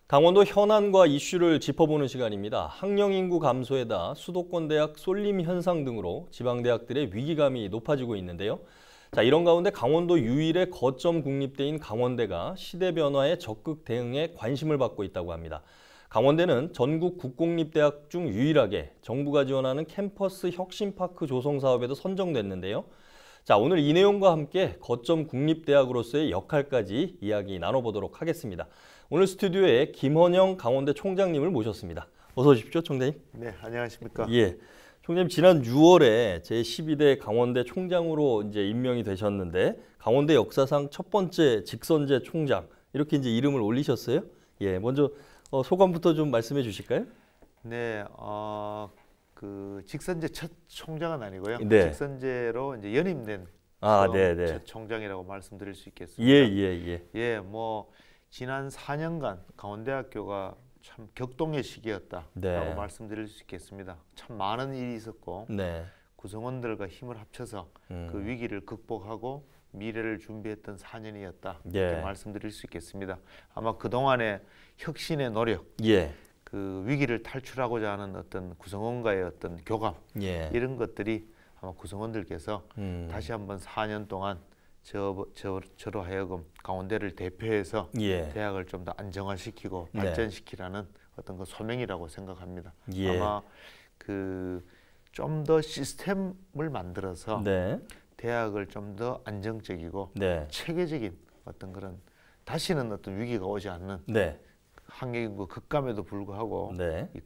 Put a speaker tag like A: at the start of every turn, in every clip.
A: 강원도 현안과 이슈를 짚어보는 시간입니다. 학령 인구 감소에다 수도권 대학 쏠림 현상 등으로 지방대학들의 위기감이 높아지고 있는데요. 이런 가운데 강원도 유일의 거점 국립대인 강원대가 시대 변화에 적극 대응에 관심을 받고 있다고 합니다. 강원대는 전국 국공립대학 중 유일하게 정부가 지원하는 캠퍼스 혁신파크 조성 사업에도 선정됐는데요. 오늘 이 내용과 함께 거점 국립대학으로서의 역할까지 이야기 나눠보도록 하겠습니다. 오늘 스튜디오에 김헌영 강원대 총장님을 모셨습니다. 어서 오십시오, 총장님.
B: 네, 안녕하십니까?
A: 예, 총장님 지난 6월에 제12대 강원대 총장으로 이제 임명이 되셨는데 강원대 역사상 첫 번째 직선제 총장 이렇게 이제 이름을 올리셨어요. 예, 먼저 소감부터 좀 말씀해 주실까요?
B: 네, 그 직선제 첫 총장은 아니고요.
A: 네.
B: 직선제로 이제 연임된
A: 네네.
B: 첫 총장이라고 말씀드릴 수 있겠습니다.
A: 예.
B: 뭐 지난 4년간 강원대학교가 참 격동의 시기였다라고
A: 네.
B: 말씀드릴 수 있겠습니다. 참 많은 일이 있었고
A: 네.
B: 구성원들과 힘을 합쳐서 그 위기를 극복하고 미래를 준비했던 4년이었다 이렇게 말씀드릴 수 있겠습니다. 아마 그 동안의 혁신의 노력, 그 위기를 탈출하고자 하는 어떤 구성원과의 어떤 교감 이런 것들이 아마 구성원들께서 다시 한번 4년 동안 저로 하여금 강원대를 대표해서 대학을 좀 더 안정화시키고 발전시키라는 어떤 그 소명이라고 생각합니다. 아마 그 좀 더 시스템을 만들어서 대학을 좀 더 안정적이고 체계적인 어떤 그런 다시는 어떤 위기가 오지 않는 학령인구 급감에도 불구하고 이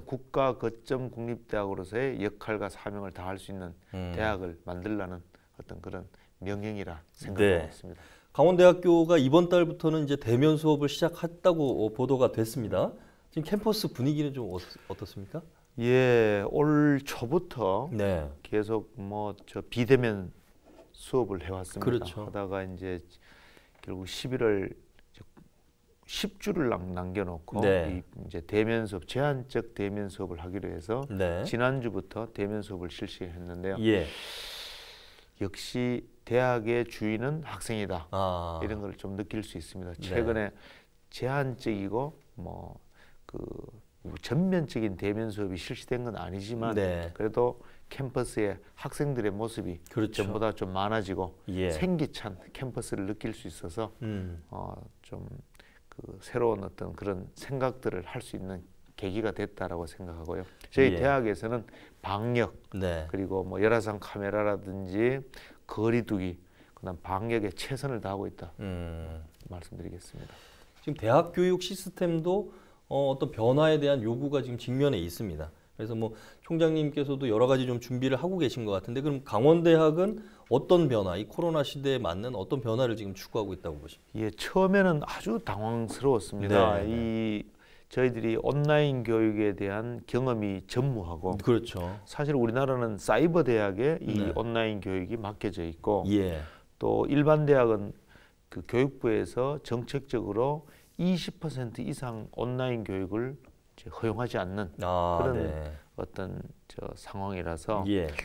B: 국가 거점 국립대학으로서의 역할과 사명을 다할 수 있는 대학을 만들라는 어떤 그런 명령이라 생각하고 있습니다.
A: 강원대학교가 이번 달부터는 이제 대면 수업을 시작했다고 보도가 됐습니다. 지금 캠퍼스 분위기는 좀 어떻습니까?
B: 예, 올 초부터 계속 뭐 저 비대면 수업을 해왔습니다.
A: 그렇죠.
B: 하다가 이제 결국 11월 10주를 남겨놓고 이제 대면 수업, 제한적 대면 수업을 하기로 해서 지난주부터 대면 수업을 실시했는데요. 역시 대학의 주인은 학생이다. 이런 걸 좀 느낄 수 있습니다. 최근에 제한적이고 뭐 그 전면적인 대면 수업이 실시된 건 아니지만 그래도 캠퍼스에 학생들의 모습이 전보다 좀 많아지고 생기찬 캠퍼스를 느낄 수 있어서 좀 그 새로운 어떤 그런 생각들을 할 수 있는 계기가 됐다라고 생각하고요. 저희 대학에서는 방역 그리고 뭐 열화상 카메라라든지 거리두기 그다음 방역에 최선을 다하고 있다 말씀드리겠습니다.
A: 지금 대학 교육 시스템도 어떤 변화에 대한 요구가 지금 직면에 있습니다. 그래서 뭐 총장님께서도 여러 가지 좀 준비를 하고 계신 것 같은데 그럼 강원대학은 어떤 변화, 이 코로나 시대에 맞는 어떤 변화를 지금 추구하고 있다고 보십니까?
B: 예, 처음에는 아주 당황스러웠습니다. 저희들이 온라인 교육에 대한 경험이 전무하고 사실 우리나라는 사이버 대학에 이 온라인 교육이 맡겨져 있고 또 일반 대학은 그 교육부에서 정책적으로 20% 이상 온라인 교육을 허용하지 않는 그런 어떤 상황이라서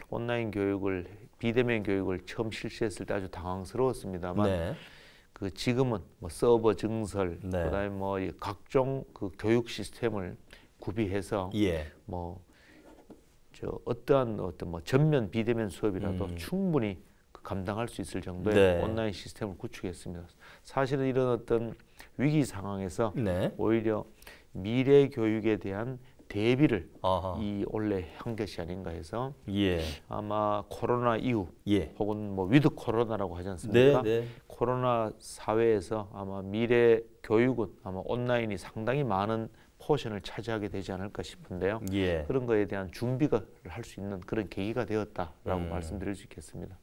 B: 온라인 교육을 비대면 교육을 처음 실시했을 때 아주 당황스러웠습니다만 그 지금은 뭐 서버 증설 그다음에 뭐 각종 그 교육 시스템을 구비해서 뭐 어떠한 뭐 전면 비대면 수업이라도 충분히 감당할 수 있을 정도의 온라인 시스템을 구축했습니다. 사실은 이런 어떤 위기 상황에서 오히려 미래 교육에 대한 대비를 이 원래 한 것이 아닌가 해서 아마 코로나 이후 혹은 뭐 위드 코로나라고 하지 않습니까? 코로나 사회에서 아마 미래 교육은 아마 온라인이 상당히 많은 포션을 차지하게 되지 않을까 싶은데요. 그런 거에 대한 준비를 할 수 있는 그런 계기가 되었다라고 말씀드릴 수 있겠습니다.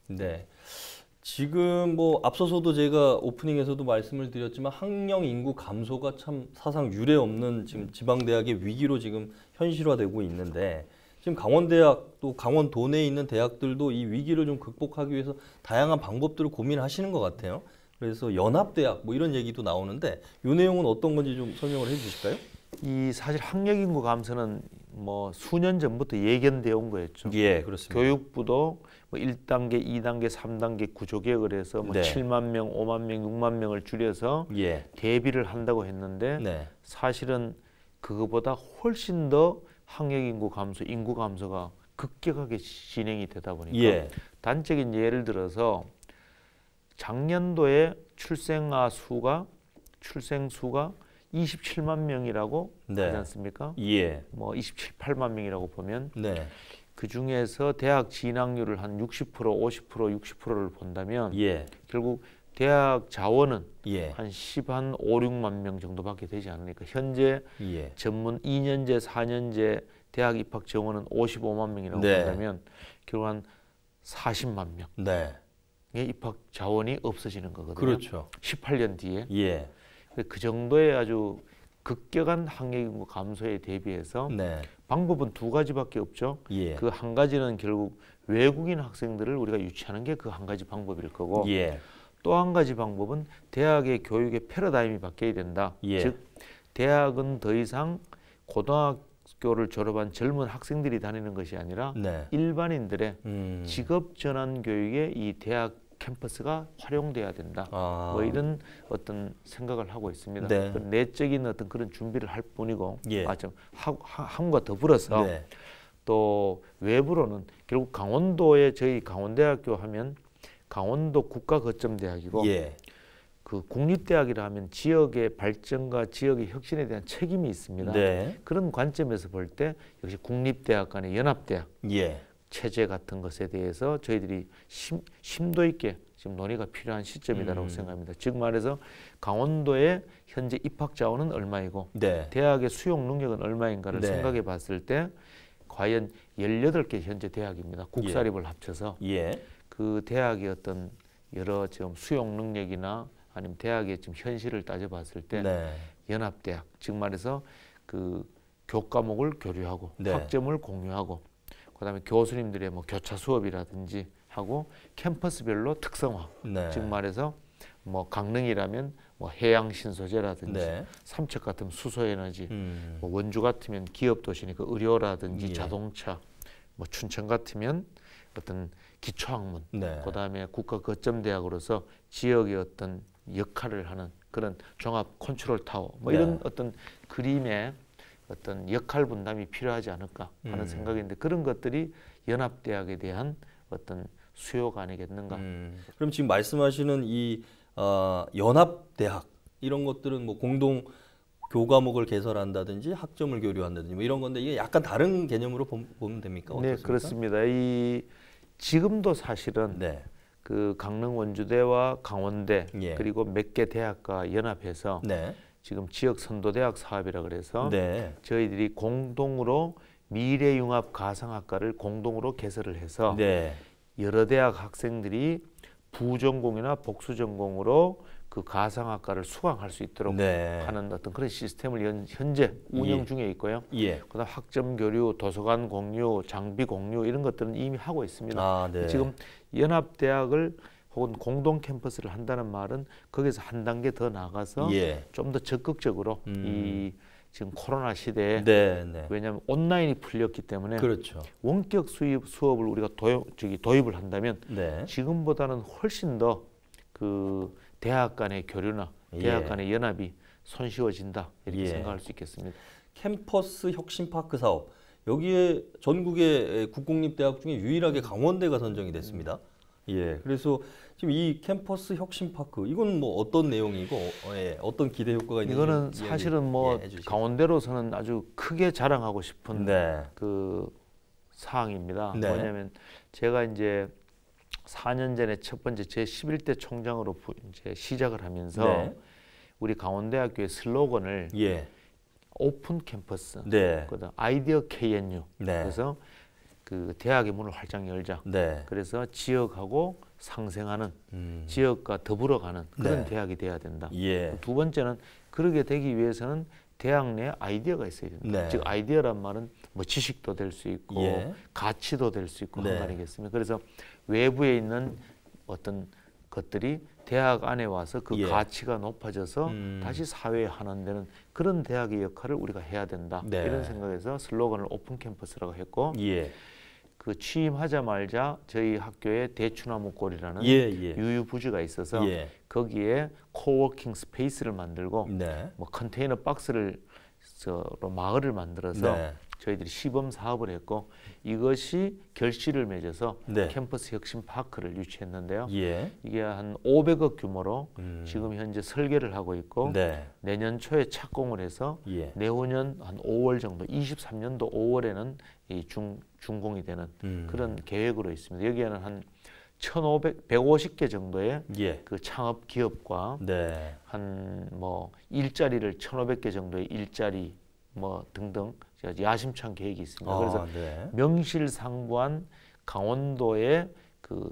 A: 지금 뭐 앞서서도 제가 오프닝에서도 말씀을 드렸지만 학령 인구 감소가 참 사상 유례 없는 지금 지방대학의 위기로 지금 현실화되고 있는데 지금 강원대학 또 강원도 내에 있는 대학들도 이 위기를 좀 극복하기 위해서 다양한 방법들을 고민하시는 것 같아요. 그래서 연합대학 뭐 이런 얘기도 나오는데 이 내용은 어떤 건지 좀 설명을 해주실까요?
B: 이 사실 학령 인구 감소는 뭐 수년 전부터 예견되어 온 거였죠.
A: 예, 그렇습니다.
B: 교육부도 뭐 1단계, 2단계, 3단계 구조개혁을 해서 뭐
A: 네.
B: 7만 명, 5만 명, 6만 명을 줄여서
A: 예.
B: 대비를 한다고 했는데
A: 네.
B: 사실은 그거보다 훨씬 더 항역인구 감소, 인구 감소가 급격하게 진행이 되다 보니까
A: 예.
B: 단적인 예를 들어서 작년도에 출생 수가 27만 명이라고
A: 네.
B: 하지 않습니까?
A: 예.
B: 뭐 27, 8만 명이라고 보면
A: 네.
B: 그 중에서 대학 진학률을 한 60%, 50%, 60%를 본다면
A: 예.
B: 결국 대학 자원은
A: 예.
B: 한 5, 6만 명 정도밖에 되지 않으니까 현재
A: 예.
B: 전문 2년제, 4년제 대학 입학 정원은 55만 명이라고
A: 네.
B: 본다면 결국 한 40만 명의
A: 네.
B: 입학 자원이 없어지는 거거든요.
A: 그렇죠.
B: 18년 뒤에.
A: 예.
B: 그 정도의 아주 급격한 학력인구 감소에 대비해서
A: 네.
B: 방법은 두 가지밖에 없죠.
A: 예.
B: 그 한 가지는 결국 외국인 학생들을 우리가 유치하는 게 그 한 가지 방법일 거고
A: 예.
B: 또 한 가지 방법은 대학의 교육의 패러다임이 바뀌어야 된다.
A: 예.
B: 즉 대학은 더 이상 고등학교를 졸업한 젊은 학생들이 다니는 것이 아니라
A: 네.
B: 일반인들의 직업 전환 교육에 이 대학 캠퍼스가 활용돼야 된다. 뭐 이런 어떤 생각을 하고 있습니다.
A: 네.
B: 내적인 어떤 그런 준비를 할 뿐이고,
A: 예.
B: 함과 더불어서
A: 네.
B: 또 외부로는 결국 강원도에 저희 강원대학교 하면 강원도 국가거점대학이고
A: 예.
B: 그 국립대학이라 하면 지역의 발전과 지역의 혁신에 대한 책임이 있습니다.
A: 네.
B: 그런 관점에서 볼 때 역시 국립대학 간의 연합대학
A: 예.
B: 체제 같은 것에 대해서 저희들이 심도 있게 지금 논의가 필요한 시점이다라고 생각합니다. 즉 말해서 강원도의 현재 입학 자원은 얼마이고
A: 네.
B: 대학의 수용 능력은 얼마인가를
A: 네.
B: 생각해 봤을 때 과연 18개 현재 대학입니다. 국사립을 합쳐서
A: 예.
B: 그 대학의 어떤 여러 지금 수용 능력이나 아니면 대학의 지금 현실을 따져봤을 때
A: 네.
B: 연합대학, 즉 말해서 그 교과목을 교류하고
A: 네.
B: 학점을 공유하고 그다음에 교수님들의 뭐 교차 수업이라든지 하고 캠퍼스별로 특성화,
A: 네.
B: 즉 말해서 뭐 강릉이라면 뭐 해양 신소재라든지
A: 네.
B: 삼척 같으면 수소에너지, 뭐 원주 같으면 기업 도시니까 의료라든지
A: 예.
B: 자동차, 뭐 춘천 같으면 어떤 기초학문,
A: 네.
B: 그다음에 국가 거점 대학으로서 지역의 어떤 역할을 하는 그런 종합 컨트롤 타워, 뭐
A: 네.
B: 이런 어떤 그림의 어떤 역할 분담이 필요하지 않을까 하는 생각인데 그런 것들이 연합대학에 대한 어떤 수요가 아니겠는가.
A: 그럼 지금 말씀하시는 이 연합대학 이런 것들은 뭐 공동 교과목을 개설한다든지 학점을 교류한다든지 뭐 이런 건데 이게 약간 다른 개념으로 보면 됩니까? 어떻습니까?
B: 네, 그렇습니다. 이 지금도 사실은
A: 네.
B: 그 강릉 원주대와 강원대
A: 예.
B: 그리고 몇 개 대학과 연합해서
A: 네.
B: 지금 지역 선도대학 사업이라 그래서
A: 네.
B: 저희들이 공동으로 미래융합 가상학과를 공동으로 개설을 해서
A: 네.
B: 여러 대학 학생들이 부전공이나 복수전공으로 그 가상학과를 수강할 수 있도록
A: 네.
B: 하는 어떤 그런 시스템을 현재 운영
A: 예.
B: 중에 있고요.
A: 예.
B: 그다음 학점 교류, 도서관 공유, 장비 공유 이런 것들은 이미 하고 있습니다.
A: 아, 네.
B: 지금 연합대학을 혹은 공동 캠퍼스를 한다는 말은 거기서 한 단계 더 나가서
A: 예.
B: 좀 더 적극적으로 이 지금 코로나 시대에
A: 네. 네.
B: 왜냐하면 온라인이 풀렸기 때문에
A: 그렇죠.
B: 원격 수업을 우리가 도입을 한다면
A: 네.
B: 지금보다는 훨씬 더 그 대학 간의 교류나 대학
A: 예.
B: 간의 연합이 손쉬워진다 이렇게
A: 예.
B: 생각할 수 있겠습니다.
A: 캠퍼스 혁신파크 사업 여기에 전국의 국공립대학 중에 유일하게 강원대가 선정이 됐습니다. 예, 그래서 지금 이 캠퍼스 혁신파크 이건 뭐 어떤 내용이고 예, 어떤 기대 효과가 있는지
B: 이거는 사실은 뭐 강원대로서는 아주 크게 자랑하고 싶은
A: 네.
B: 그 사항입니다.
A: 네.
B: 뭐냐면 제가 이제 4년 전에 첫 번째 제 11대 총장으로 이제 시작을 하면서
A: 네.
B: 우리 강원대학교의 슬로건을
A: 예.
B: 오픈 캠퍼스,
A: 네.
B: 그다음 아이디어 KNU.
A: 네.
B: 그래서 그 대학의 문을 활짝 열자.
A: 네.
B: 그래서 지역하고 상생하는 지역과 더불어가는 그런
A: 네.
B: 대학이 돼야 된다.
A: 예.
B: 두 번째는 그러게 되기 위해서는 대학 내에 아이디어가 있어야 된다.
A: 네.
B: 즉 아이디어란 말은 뭐 지식도 될 수 있고
A: 예.
B: 가치도 될 수 있고
A: 네.
B: 한 거 아니겠습니까? 그래서 외부에 있는 어떤 것들이 대학 안에 와서 그
A: 예.
B: 가치가 높아져서 다시 사회에 환원되는 그런 대학의 역할을 우리가 해야 된다.
A: 네.
B: 이런 생각에서 슬로건을 오픈 캠퍼스라고 했고
A: 예.
B: 그 취임하자마자 저희 학교에 대추나무골이라는 유유부지가 있어서 거기에 코워킹 스페이스를 만들고
A: 네.
B: 뭐 컨테이너 박스를 마을을 만들어서
A: 네.
B: 저희들이 시범 사업을 했고 이것이 결실을 맺어서
A: 네.
B: 캠퍼스 혁신 파크를 유치했는데요.
A: 예.
B: 이게 한 500억 규모로 지금 현재 설계를 하고 있고
A: 네.
B: 내년 초에 착공을 해서 내후년 한 5월 정도 23년도 5월에는 이 준공이 되는 그런 계획으로 있습니다. 여기에는 한 150개 정도의 그 창업 기업과 한 뭐 일자리를 1,500개 정도의 일자리 뭐 등등 야심찬 계획이 있습니다. 그래서 명실상부한 강원도의 그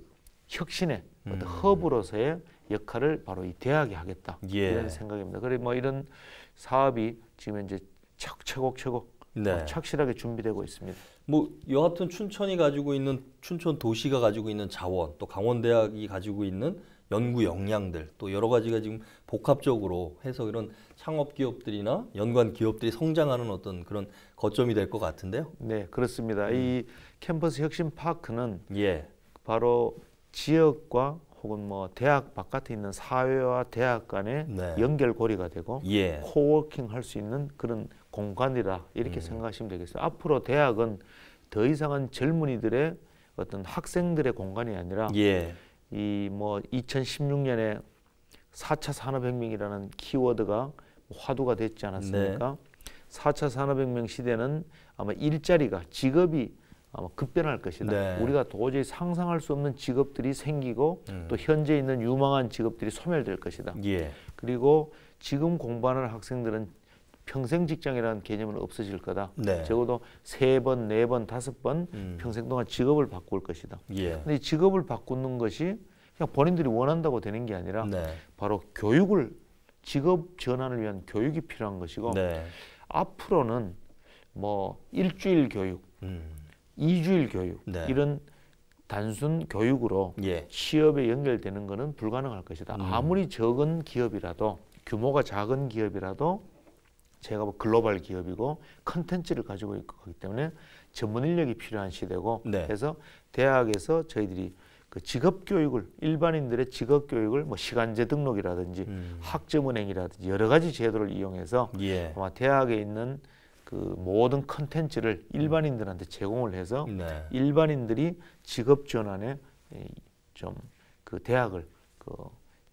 B: 혁신의 어떤 허브로서의 역할을 바로 이 대학이 하겠다 이런 생각입니다. 그래 뭐 이런 사업이 지금 이제 차곡차곡 착실하게 준비되고 있습니다.
A: 뭐 여하튼 춘천이 가지고 있는 춘천 도시가 가지고 있는 자원, 또 강원대학이 가지고 있는 연구 역량들, 또 여러 가지가 지금 복합적으로 해서 이런 창업 기업들이나 연관 기업들이 성장하는 어떤 그런 거점이 될 것 같은데요.
B: 네, 그렇습니다. 이 캠퍼스 혁신 파크는 바로 지역과 혹은 뭐 대학 바깥에 있는 사회와 대학 간의 연결고리가 되고 코워킹 할 수 있는 그런 공간이라 이렇게 생각하시면 되겠어요. 앞으로 대학은 더 이상은 젊은이들의 어떤 학생들의 공간이 아니라 이 뭐 2016년에 4차 산업혁명이라는 키워드가 화두가 됐지 않았습니까? 4차 산업혁명 시대는 아마 일자리가 직업이 아마 급변할 것이다. 우리가 도저히 상상할 수 없는 직업들이 생기고 또 현재 있는 유망한 직업들이 소멸될 것이다. 그리고 지금 공부하는 학생들은 평생 직장이라는 개념은 없어질 거다. 적어도 3번, 4번, 5번 평생 동안 직업을 바꿀 것이다. 근데 이 직업을 바꾸는 것이 그냥 본인들이 원한다고 되는 게 아니라 바로 교육을 직업 전환을 위한 교육이 필요한 것이고 앞으로는 뭐 일주일 교육, 2주일 교육 이런 단순 교육으로 취업에 연결되는 것은 불가능할 것이다. 아무리 적은 기업이라도 규모가 작은 기업이라도 제가 뭐 글로벌 기업이고 컨텐츠를 가지고 있기 때문에 전문 인력이 필요한 시대고 그래서 대학에서 저희들이 그 직업 교육을 일반인들의 직업 교육을 뭐 시간제 등록이라든지 학점은행이라든지 여러 가지 제도를 이용해서 아마 대학에 있는 그 모든 컨텐츠를 일반인들한테 제공을 해서 일반인들이 직업 전환에 좀 그 대학을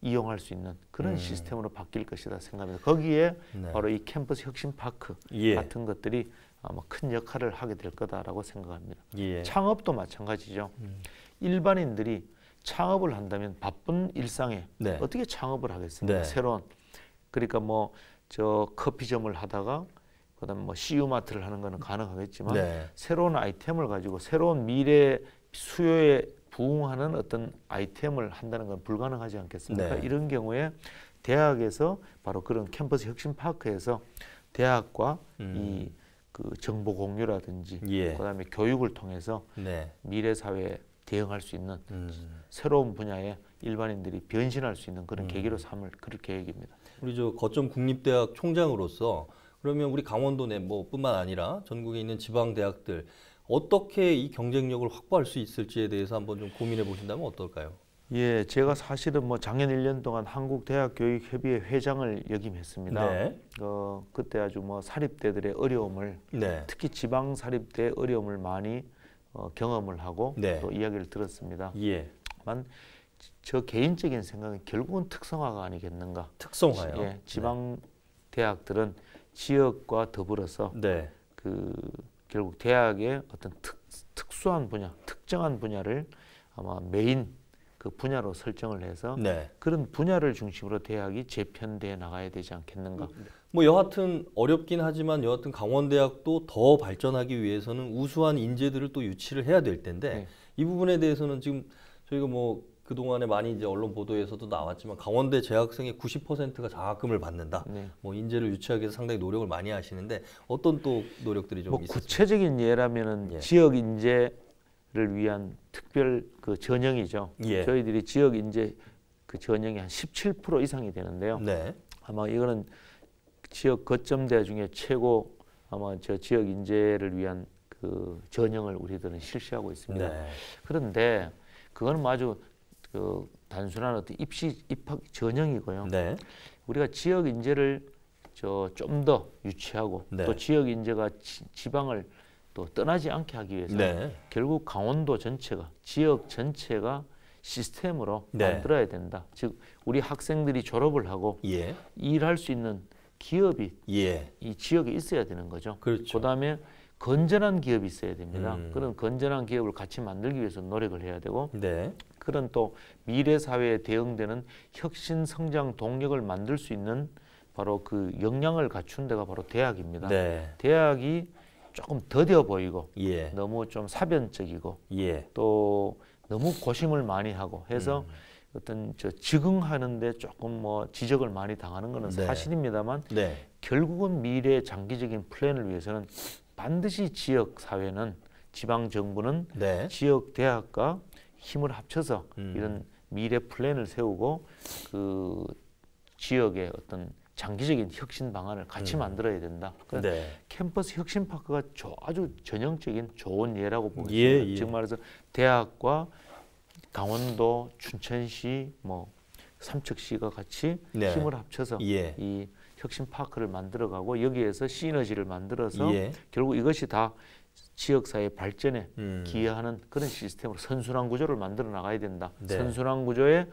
B: 이용할 수 있는 그런 시스템으로 바뀔 것이다 생각합니다. 거기에 바로 이 캠퍼스 혁신 파크 같은 것들이 아마 큰 역할을 하게 될 거다라고 생각합니다. 창업도 마찬가지죠. 일반인들이 창업을 한다면 바쁜 일상에 어떻게 창업을 하겠습니까? 새로운 그러니까 뭐 저 커피점을 하다가 그다음 뭐 CU마트를 하는 거는 가능하겠지만 새로운 아이템을 가지고 새로운 미래 수요에 부응하는 어떤 아이템을 한다는 건 불가능하지 않겠습니까? 이런 경우에 대학에서 바로 그런 캠퍼스 혁신 파크에서 대학과 이 그 정보 공유라든지 그다음에 교육을 통해서 미래 사회에 대응할 수 있는 새로운 분야에 일반인들이 변신할 수 있는 그런 계기로 삼을 그럴 계획입니다.
A: 우리 저 거점 국립대학 총장으로서 그러면 우리 강원도 내 뭐뿐만 아니라 전국에 있는 지방 대학들 어떻게 이 경쟁력을 확보할 수 있을지에 대해서 한번 좀 고민해 보신다면 어떨까요?
B: 예, 제가 사실은 뭐 작년 1년 동안 한국대학교육협의회 회장을 역임했습니다. 그때 아주 뭐 사립대들의 어려움을 특히 지방 사립대의 어려움을 많이 경험을 하고 또 이야기를 들었습니다. 만 저 개인적인 생각은 결국은 특성화가 아니겠는가.
A: 특성화요?
B: 지방 대학들은 지역과 더불어서 그 결국 대학의 어떤 특수한 분야, 특정한 분야를 아마 메인 그 분야로 설정을 해서 그런 분야를 중심으로 대학이 재편돼 나가야 되지 않겠는가.
A: 뭐 여하튼 어렵긴 하지만 여하튼 강원대학도 더 발전하기 위해서는 우수한 인재들을 또 유치를 해야 될 텐데 이 부분에 대해서는 지금 저희가 뭐 그동안에 많이 이제 언론 보도에서도 나왔지만 강원대 재학생의 90%가 장학금을 받는다. 뭐 인재를 유치하기 위해서 상당히 노력을 많이 하시는데 어떤 또 노력들이 좀 있습니까?
B: 구체적인 예라면은 지역 인재를 위한 특별 그 전형이죠. 저희들이 지역 인재 그 전형이 한 17% 이상이 되는데요.
A: 네.
B: 아마 이거는 지역 거점대 중에 최고 아마 저 지역 인재를 위한 그 전형을 우리들은 실시하고 있습니다.
A: 네.
B: 그런데 그거는 아주 그 단순한 어떤 입학 전형이고요.
A: 네.
B: 우리가 지역 인재를 좀 더 유치하고
A: 네.
B: 또 지역 인재가 지방을 또 떠나지 않게 하기 위해서
A: 네.
B: 결국 강원도 전체가 지역 전체가 시스템으로
A: 네.
B: 만들어야 된다. 즉 우리 학생들이 졸업을 하고
A: 예.
B: 일할 수 있는 기업이
A: 예.
B: 이 지역에 있어야 되는 거죠.
A: 그렇죠.
B: 그다음에 건전한 기업이 있어야 됩니다. 그런 건전한 기업을 같이 만들기 위해서 노력을 해야 되고
A: 네.
B: 그런 또 미래 사회에 대응되는 혁신 성장 동력을 만들 수 있는 바로 그 역량을 갖춘 데가 바로 대학입니다.
A: 네.
B: 대학이 조금 더뎌 보이고
A: 예.
B: 너무 좀 사변적이고
A: 예.
B: 또 너무 고심을 많이 하고 해서 어떤 적응하는데 조금 뭐 지적을 많이 당하는 것은
A: 네.
B: 사실입니다만
A: 네.
B: 결국은 미래 장기적인 플랜을 위해서는 반드시 지역 사회는 지방 정부는
A: 네.
B: 지역 대학과 힘을 합쳐서 이런 미래 플랜을 세우고 그 지역의 어떤 장기적인 혁신 방안을 같이 만들어야 된다. 그러니까
A: 네.
B: 캠퍼스 혁신 파크가 아주 전형적인 좋은 예라고 보겠습니다.
A: 예, 예.
B: 즉 말해서 대학과 강원도, 춘천시, 뭐 삼척시가 같이
A: 네.
B: 힘을 합쳐서
A: 예.
B: 이 혁신 파크를 만들어가고 여기에서 시너지를 만들어서
A: 예.
B: 결국 이것이 다 지역사회 발전에 기여하는 그런 시스템으로 선순환 구조를 만들어 나가야 된다.
A: 네.
B: 선순환 구조의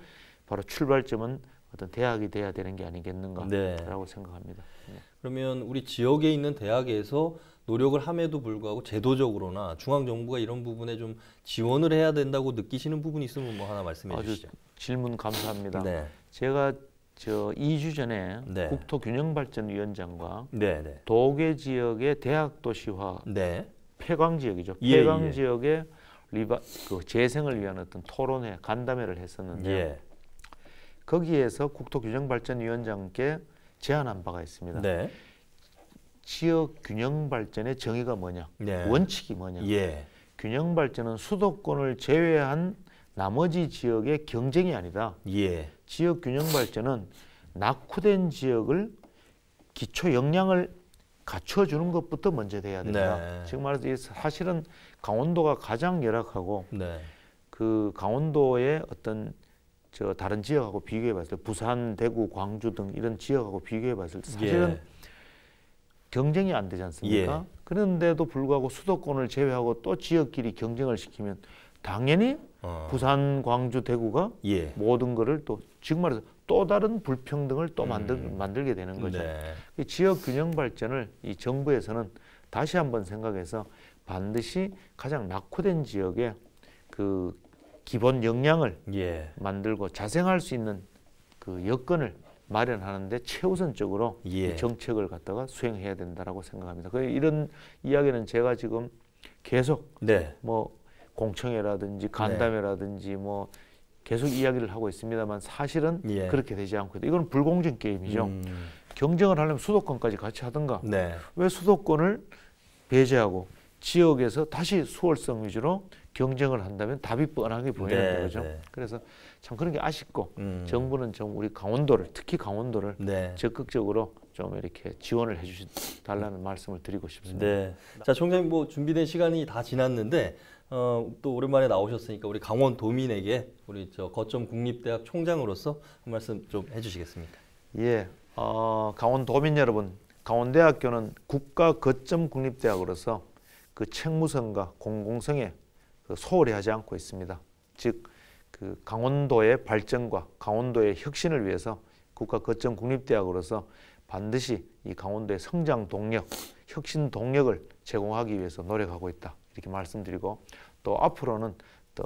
B: 바로 출발점은 어떤 대학이 돼야 되는 게 아니겠는가라고
A: 네.
B: 생각합니다. 네.
A: 그러면 우리 지역에 있는 대학에서 노력을 함에도 불구하고 제도적으로나 중앙정부가 이런 부분에 좀 지원을 해야 된다고 느끼시는 부분이 있으면 뭐 하나 말씀해 주시죠.
B: 질문 감사합니다.
A: 네.
B: 제가 2주 전에
A: 네.
B: 국토균형발전위원장과
A: 네, 네.
B: 도계 지역의 대학 도시화
A: 네.
B: 폐광 지역이죠.
A: 예,
B: 폐광
A: 예.
B: 지역의 그 재생을 위한 어떤 토론회, 간담회를 했었는데
A: 예.
B: 거기에서 국토균형발전위원장께 제안한 바가 있습니다.
A: 네.
B: 지역 균형 발전의 정의가 뭐냐,
A: 네.
B: 원칙이 뭐냐.
A: 예.
B: 균형 발전은 수도권을 제외한 나머지 지역의 경쟁이 아니다.
A: 예.
B: 지역 균형 발전은 낙후된 지역을 기초 역량을 갖춰주는 것부터 먼저 돼야 된다.
A: 네.
B: 지금 말해서 사실은 강원도가 가장 열악하고
A: 네.
B: 그 강원도의 어떤 다른 지역하고 비교해 봤을 때 부산, 대구, 광주 등 이런 지역하고 비교해 봤을 때 사실은
A: 예.
B: 경쟁이 안 되지 않습니까?
A: 예.
B: 그런데도 불구하고 수도권을 제외하고 또 지역끼리 경쟁을 시키면 당연히 부산, 광주, 대구가
A: 예.
B: 모든 거를 또 지금 말해서 또 다른 불평등을 또 만들게 되는 거죠.
A: 네.
B: 이 지역 균형 발전을 이 정부에서는 다시 한번 생각해서 반드시 가장 낙후된 지역에 그 기본 역량을
A: 예.
B: 만들고 자생할 수 있는 그 여건을 마련하는데 최우선적으로
A: 예.
B: 이 정책을 갖다가 수행해야 된다라고 생각합니다. 이런 이야기는 제가 지금 계속
A: 네.
B: 뭐 공청회라든지 간담회라든지 뭐 계속 이야기를 하고 있습니다만 사실은
A: 예.
B: 그렇게 되지 않고 이건 불공정 게임이죠. 경쟁을 하려면 수도권까지 같이 하든가
A: 네.
B: 왜 수도권을 배제하고 지역에서 다시 수월성 위주로 경쟁을 한다면 답이 뻔하게 보이는 거죠.
A: 네.
B: 그래서 참 그런 게 아쉽고 정부는 좀 우리 강원도를 특히 강원도를
A: 네.
B: 적극적으로 좀 이렇게 지원을 해주달라는 말씀을 드리고 싶습니다.
A: 네. 자, 총장님 뭐 준비된 시간이 다 지났는데 또 오랜만에 나오셨으니까 우리 강원도민에게 우리 거점 국립대학 총장으로서 한 말씀 좀 해주시겠습니까?
B: 예, 강원도민 여러분, 강원대학교는 국가 거점 국립대학으로서 그 책무성과 공공성에 소홀히 하지 않고 있습니다. 즉, 그 강원도의 발전과 강원도의 혁신을 위해서 국가 거점 국립대학으로서 반드시 이 강원도의 성장 동력, 혁신 동력을 제공하기 위해서 노력하고 있다. 이렇게 말씀드리고 또 앞으로는 또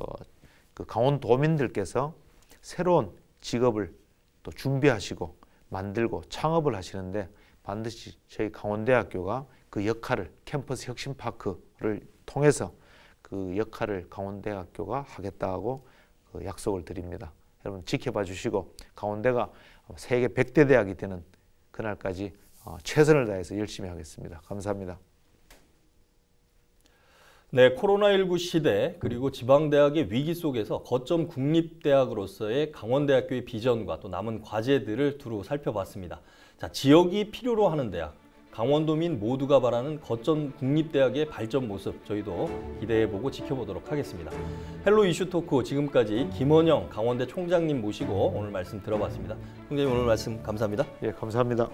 B: 그 강원도민들께서 새로운 직업을 또 준비하시고 만들고 창업을 하시는데 반드시 저희 강원대학교가 그 역할을 캠퍼스 혁신파크를 통해서 그 역할을 강원대학교가 하겠다고 그 약속을 드립니다. 여러분 지켜봐 주시고 강원대가 세계 100대 대학이 되는 그날까지 최선을 다해서 열심히 하겠습니다. 감사합니다.
A: 네, 코로나19 시대 그리고 지방대학의 위기 속에서 거점 국립대학으로서의 강원대학교의 비전과 또 남은 과제들을 두루 살펴봤습니다. 자, 지역이 필요로 하는 대학, 강원도민 모두가 바라는 거점 국립대학의 발전 모습 저희도 기대해보고 지켜보도록 하겠습니다. 헬로 이슈 토크 지금까지 김원영 강원대 총장님 모시고 오늘 말씀 들어봤습니다. 총장님 오늘 말씀 감사합니다.
B: 예, 감사합니다.